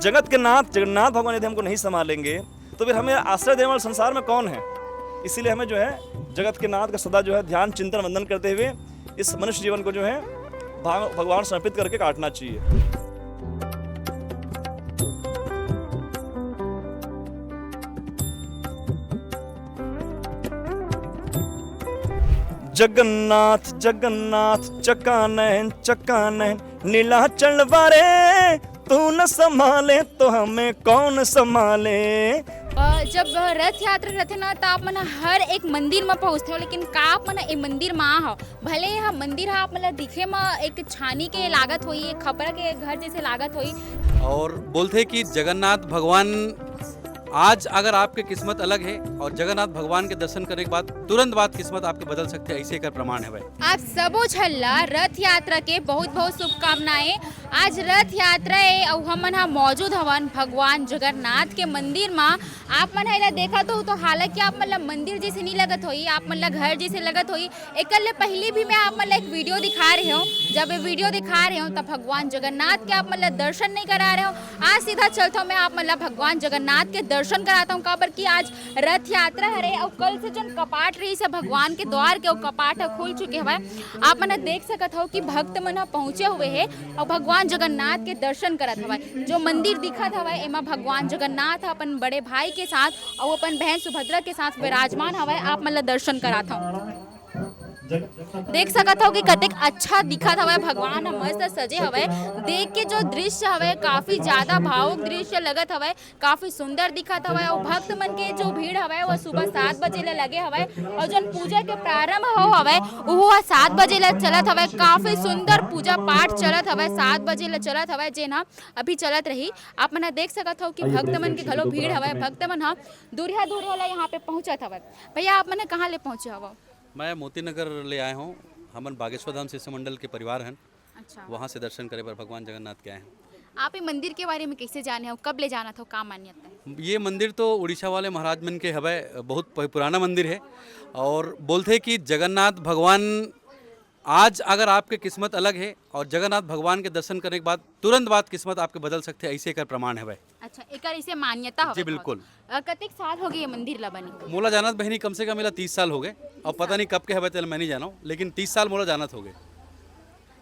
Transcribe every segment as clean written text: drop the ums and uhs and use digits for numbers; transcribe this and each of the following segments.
जगत के नाथ जगन्नाथ भगवान यदि हमको नहीं संभालेंगे तो फिर हमें आश्रय देने वाले संसार में कौन है। इसीलिए हमें जो है जगत के नाथ का सदा जो है ध्यान चिंतन वंदन करते हुए इस मनुष्य जीवन को जो है भगवान समर्पित करके काटना चाहिए। जगन्नाथ जगन्नाथ चक्का नैन नीलाचल वारे, तू न संभाले तो हमें कौन संभाले। जब रथ यात्रा रहते ना तो आप मन हर एक मंदिर में पहुँचते हो, लेकिन का आप मन ए मंदिर में हो भले यह मंदिर है आप मतलब दिखे में एक छानी के लागत हुई, एक खपरा के घर जैसे लागत हुई। और बोलते कि जगन्नाथ भगवान आज अगर आपकी किस्मत अलग है और जगन्नाथ भगवान के दर्शन करने के बाद तुरंत बाद किस्मत आपकी बदल सकती है, ऐसे का प्रमाण है भाई। आप सबो छल्ला रथ यात्रा के बहुत बहुत शुभकामनाएं। आज रथ यात्रा है और हमन हा मौजूद हवन भगवान जगन्नाथ के मंदिर में। आप मन हा देखा तो हालांकि आप मतलब मंदिर जैसे नहीं लगत होई, आप मतलब घर जैसे लगत होई। एक पहले भी मैं आप मतलब एक वीडियो दिखा रहे हो, जब ये वीडियो दिखा रहे हो तब भगवान जगन्नाथ के आप मतलब दर्शन नहीं करा रहे हो। आज सीधा चलता हूँ मैं आप मतलब भगवान जगन्नाथ के दर्शन कराता हूँ। काबर की आज रथ यात्रा है और कल से जो कपाट रही से भगवान के द्वार के कपाट खुल चुके हुए। आप मन देख सकत हो कि भक्त मन पहुंचे हुए है और भगवान जगन्नाथ के दर्शन करत हवे। जो मंदिर दिखत हवे एमा भगवान जगन्नाथ अपन बड़े भाई के साथ और अपन बहन सुभद्रा के साथ विराजमान हवे। आप मन दर्शन कराता हूँ, देख सकत हो कि कतेक अच्छा दिखत हवे। भगवान मस्त सजे हवे, देख के जो दृश्य हवे काफी ज्यादा भावुक दृश्य लगत हवे, काफी सुंदर दिखत हवे। और भक्त मन के जो भीड़ हवे वो सुबह 7 बजे ले लगे हवे और जो पूजा के प्रारंभ हो हवे वो 7 बजे ले चलत हवे। काफी सुंदर पूजा पाठ चलत हवे, 7 बजे ले चलत हवे जेना अभी चलत रही। आप मन देख सकत हो कि भक्त मन के घलो भीड़ हवे, भक्त मन ह दूरिया दूरिया यहाँ पे पहुंचत हवे। भैया आप मन कहाँ ले पहुंचे हवा? मैं मोती नगर ले आया हूँ, हमन बागेश्वर धाम शिष्य मंडल के परिवार हैं। अच्छा, वहाँ से दर्शन करे पर भगवान जगन्नाथ के आए हैं। आप ये मंदिर के बारे में कैसे जाने हो, कब ले जाना था, का मान्यता है? ये मंदिर तो उड़ीसा वाले महाराज मन के हवे, बहुत पुराना मंदिर है। और बोलते कि जगन्नाथ भगवान आज अगर आपकी किस्मत अलग है और जगन्नाथ भगवान के दर्शन करने के बाद तुरंत बाद किस्मत आपके बदल सकते हैं, ऐसे का प्रमाण है भाई। अच्छा, एक इसे मान्यता हो? जी बिल्कुल। कतेक साल हो गए ये मंदिर ला बनी? मोला जानत बहनी कम से कम मेरा 30 साल हो गए और पता नहीं कब के हवे तो मैं नहीं जाना हूँ, लेकिन 30 साल मोला जानत हो गए।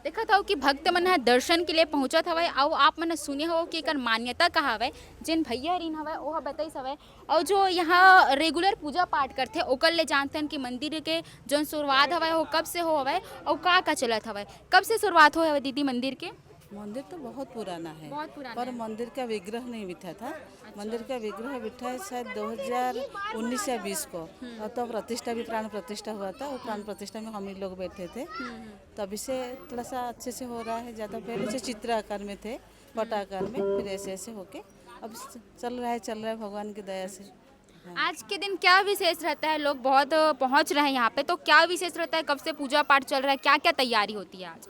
देखा था कि भक्त मन है दर्शन के लिए पहुंचत हवे और आप मन सुने हो कि एकर मान्यता कहा हवे। जिन भैया रीन हवे ओह बताइस हवे और जो यहाँ रेगुलर पूजा पाठ करथे ओकर ले जानते हैं कि मंदिर के जो शुरुआत हवे वो कब से हो हवे और का चलत हवे, कब से शुरुआत हो हवे दीदी मंदिर के? मंदिर तो बहुत पुराना है, बहुत पुराना पर है। मंदिर का विग्रह नहीं बिठा था। मंदिर का विग्रह बिठा है शायद 2019 या 20 को, और तो प्रतिष्ठा भी प्राण प्रतिष्ठा हुआ था। वो प्राण प्रतिष्ठा में हम ही लोग बैठे थे, तभी से थोड़ा सा अच्छे से हो रहा है। ज़्यादा पहले से चित्र आकार में थे, पट आकार में, फिर ऐसे ऐसे होके अब चल रहा है भगवान की दया से। आज के दिन क्या विशेष रहता है? लोग बहुत पहुंच रहे हैं यहाँ पे, तो क्या विशेष रहता है? कब से पूजा पाठ चल रहा है, क्या क्या तैयारी होती है आज?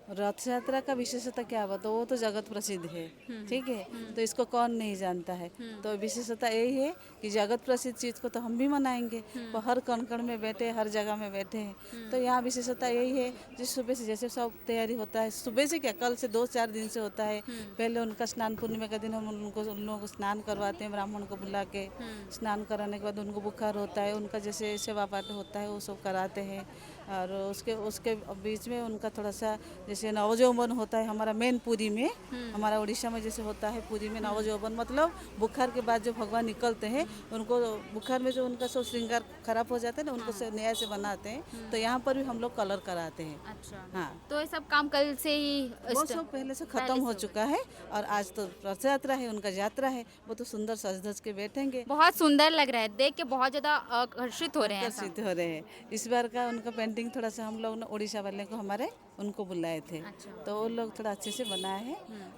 रथ यात्रा का विशेषता क्या हुआ, तो वो तो जगत प्रसिद्ध है, ठीक है, तो इसको कौन नहीं जानता है। तो विशेषता यही है कि जगत प्रसिद्ध चीज़ को तो हम भी मनाएंगे। वो हर कण कण में बैठे, हर जगह में बैठे हैं, तो यहाँ विशेषता यही है। जिस सुबह से जैसे सब तैयारी होता है, सुबह से क्या कल से 2-4 दिन से होता है। पहले उनका स्नान पूर्णिमा का दिन हम उन लोगों को स्नान करवाते हैं, ब्राह्मण को बुला के स्नान कराने के बाद उनको बुखार होता है, उनका जैसे सेवा पाठ होता है वो सब कराते हैं। और उसके बीच में उनका थोड़ा सा जैसे नवजौवन होता है हमारा मेन पुरी में, हमारा उड़ीसा में जैसे होता है पुरी में नवजौवन, मतलब बुखार के बाद जो भगवान निकलते हैं उनको बुखार में जो उनका सब श्रृंगार खराब हो जाता है ना, उनको नया से बनाते हैं। तो यहाँ पर भी हम लोग कलर कराते हैं। अच्छा, हाँ, तो ये सब काम कल से ही वो सब पहले से खत्म हो चुका है और आज तो रथ यात्रा है, उनका यात्रा है। वो तो सुंदर सज धज के बैठेंगे, बहुत सुंदर लग रहा है, देख के बहुत ज्यादा आकर्षित हो रहे हैं सब। आकर्षित हो रहे हैं। इस बार का उनका पेंटिंग थोड़ा सा हम लोग ने उड़ीसा वाले को हमारे उनको बुलाए थे। अच्छा। तो वो लोग थोड़ा अच्छे से बनाए हैं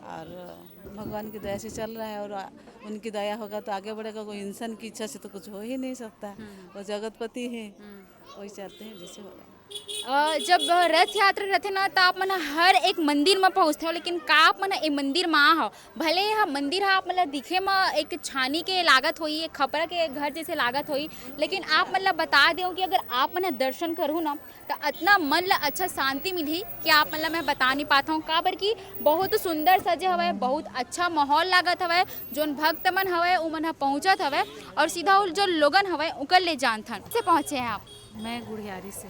और भगवान की दया से चल रहा है। और उनकी दया होगा तो आगे बढ़ेगा, कोई इंसान की इच्छा से तो कुछ हो ही नहीं सकता। वो जगतपति है, वही चाहते हैं जैसे होगा। जब रथ यात्रा रहते ना तो आप मन हर एक मंदिर में पहुँचते हो, लेकिन का आप मन ए मंदिर में हो भले यह मंदिर है आप मतलब दिखे में एक छानी के लागत होई, एक खपरा के घर जैसे लागत होई, लेकिन आप मतलब बता दो कि अगर आप मन दर्शन करूँ ना तो इतना मन ला अच्छा शांति मिली कि आप मतलब मैं बता नहीं पाता हूँ। का बर की बहुत सुंदर सजे हवे, बहुत अच्छा माहौल लागत हवे, जोन भक्त मन हवे उ मन पहुँचत हवे और सीधा जो लोगन हवे उकर ले जानथन। से पहुँचे हैं आप? मैं गुड़ियारी से।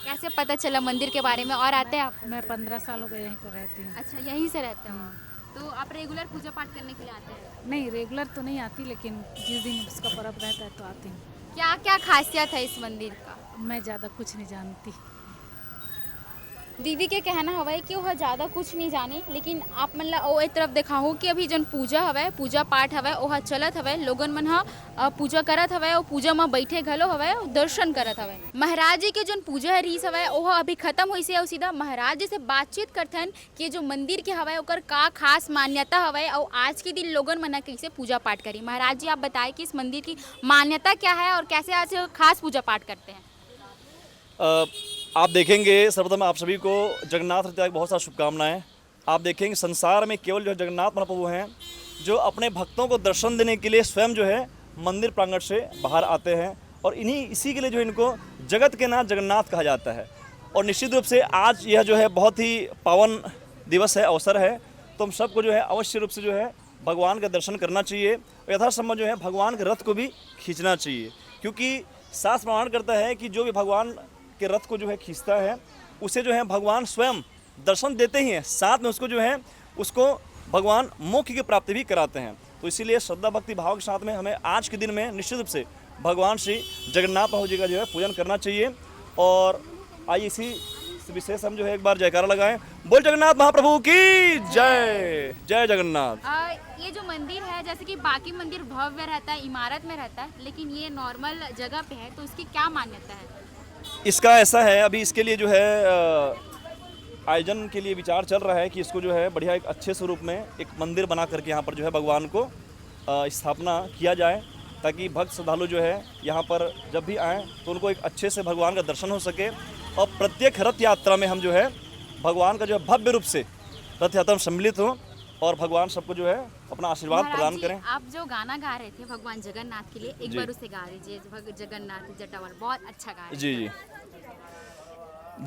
कैसे पता चला मंदिर के बारे में और आते हैं आप? मैं 15 साल हो गए यहीं पर रहती हूँ। अच्छा, यहीं से रहते हो तो आप रेगुलर पूजा पाठ करने के लिए आते हैं? नहीं, रेगुलर तो नहीं आती, लेकिन जिस दिन उसका पर्व रहता है तो आती हूँ। क्या क्या खासियत है इस मंदिर का? मैं ज़्यादा कुछ नहीं जानती। दीदी के कहना हवे कि वह ज़्यादा कुछ नहीं जाने, लेकिन आप मतलब ओ एक तरफ देखा हो कि अभी जन पूजा हवे, पूजा पाठ हवे ओह चलत हवे, लोगन मन ह पूजा करत हवे और पूजा में बैठे घलो हवे और दर्शन करत हवे। महाराज जी के जन पूजा है रीस हवे ओह अभी खत्म होइसे और सीधा महाराज जी से बातचीत करथन कि जो मंदिर के हवे ओकर का खास मान्यता हवे और आज के दिन लोगन मन कैसे पूजा पाठ करी। महाराज जी आप बताएं कि इस मंदिर की मान्यता क्या है और कैसे आज खास पूजा पाठ करते हैं? आप देखेंगे सर्वप्रथम आप सभी को जगन्नाथ रथ यात्रा की बहुत सारी शुभकामनाएं। आप देखेंगे संसार में केवल जो जगन्नाथ महाप्रभु हैं जो अपने भक्तों को दर्शन देने के लिए स्वयं जो है मंदिर प्रांगण से बाहर आते हैं और इसी के लिए जो इनको जगत के नाथ जगन्नाथ कहा जाता है। और निश्चित रूप से आज यह जो है बहुत ही पावन दिवस है, अवसर है, तो हम सबको जो है अवश्य रूप से जो है भगवान का दर्शन करना चाहिए और यथासंभव जो है भगवान के रथ को भी खींचना चाहिए, क्योंकि शास्त्र प्रमाण करता है कि जो भी भगवान के रथ को जो है खींचता है उसे जो है भगवान स्वयं दर्शन देते ही हैं, साथ में उसको जो है उसको भगवान मोक्ष की प्राप्ति भी कराते हैं। तो इसीलिए श्रद्धा भक्ति भाव के साथ में हमें आज के दिन में निश्चित रूप से भगवान श्री जगन्नाथ प्रभु जी का जो है पूजन करना चाहिए। और आइए इसी विशेष हम जो है एक बार जयकारा लगाएं, बोल जगन्नाथ महाप्रभु की जय। जय जगन्नाथ। ये जो मंदिर है जैसे कि बाकी मंदिर भव्य रहता है, इमारत में रहता है, लेकिन ये नॉर्मल जगह पे है, तो इसकी क्या मान्यता है? इसका ऐसा है, अभी इसके लिए जो है आयोजन के लिए विचार चल रहा है कि इसको जो है बढ़िया एक अच्छे स्वरूप में एक मंदिर बना करके यहाँ पर जो है भगवान को स्थापना किया जाए, ताकि भक्त श्रद्धालु जो है यहाँ पर जब भी आएँ तो उनको एक अच्छे से भगवान का दर्शन हो सके। और प्रत्येक रथ यात्रा में हम जो है भगवान का जो है भव्य रूप से रथ यात्रा में सम्मिलित हो और भगवान सबको जो है अपना आशीर्वाद प्रदान करें। आप जो गाना गा रहे थे भगवान जगन्नाथ के लिए, एक बार उसे गा लीजिए। जगन्नाथ जटावल बहुत अच्छा गा रहे। जी जी।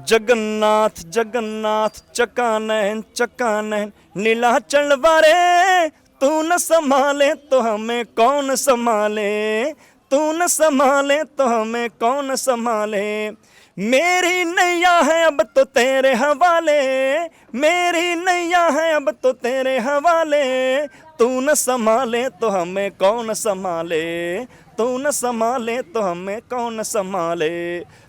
जगन्नाथ जगन्नाथ चकानैन चकानैन नीलाचल वारे, तू न संभाले तो हमें कौन संभाले, तू न संभाले तो हमें कौन संभाले, मेरी नैया है अब तो तेरे हवाले, मेरी नैया है अब तो तेरे हवाले, तू न संभाले तो हमें कौन संभाले, तू न संभाले तो हमें कौन संभाले।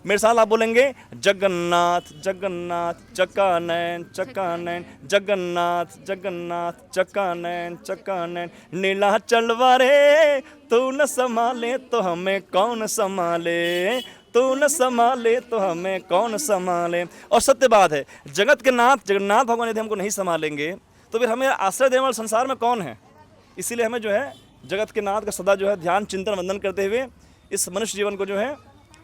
मेरे साथ आप बोलेंगे जगन्नाथ जगन्नाथ चकानैन चकानैन, जगन्नाथ जगन्नाथ चकानैन चकानैन नीलाचल वारे, तू न संभाले तो हमें कौन संभाले, तू न संभाले तो हमें कौन संभाले। और सत्य बात है, जगत के नाथ जगन्नाथ भगवान यदि हमको नहीं संभालेंगे तो फिर हमें आश्रय देने वाले संसार में कौन है। इसीलिए हमें जो है जगत के नाथ का सदा जो है ध्यान चिंतन वंदन करते हुए इस मनुष्य जीवन को जो है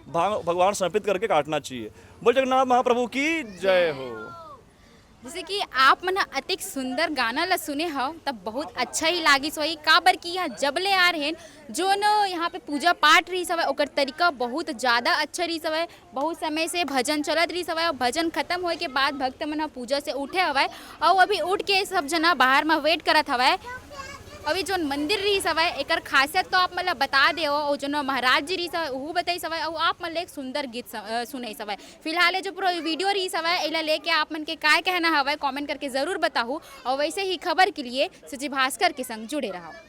भगवान समर्पित करके काटना चाहिए। बोल जगन्नाथ महाप्रभु की जय हो। जैसे कि आप मन अतिक सुंदर गाना ला सुने हो तब बहुत अच्छा ही लागी सोई। का बर की यहाँ जबले आ रहे जो न यहाँ पे पूजा पाठ रही सवै ओकर तरीका बहुत ज़्यादा अच्छा रही सवै। बहुत समय से भजन चलत रही सवै और भजन खत्म होए के बाद भक्त मन पूजा से उठे हवै और अभी उठ के सब जना बाहर में वेट करत हवै। अभी जो मंदिर रही सवै एकर खासियत तो आप मतलब बता दे और जो महाराज जी रही सवै वो बताई सवै और आप मन एक सुंदर गीत सुनाई सवै। फिलहाल जो पूरा वीडियो रही सवै एला लेके आप मन के काय कहना हवै कमेंट करके ज़रूर बताओ और वैसे ही खबर के लिए सची भास्कर के संग जुड़े रहो।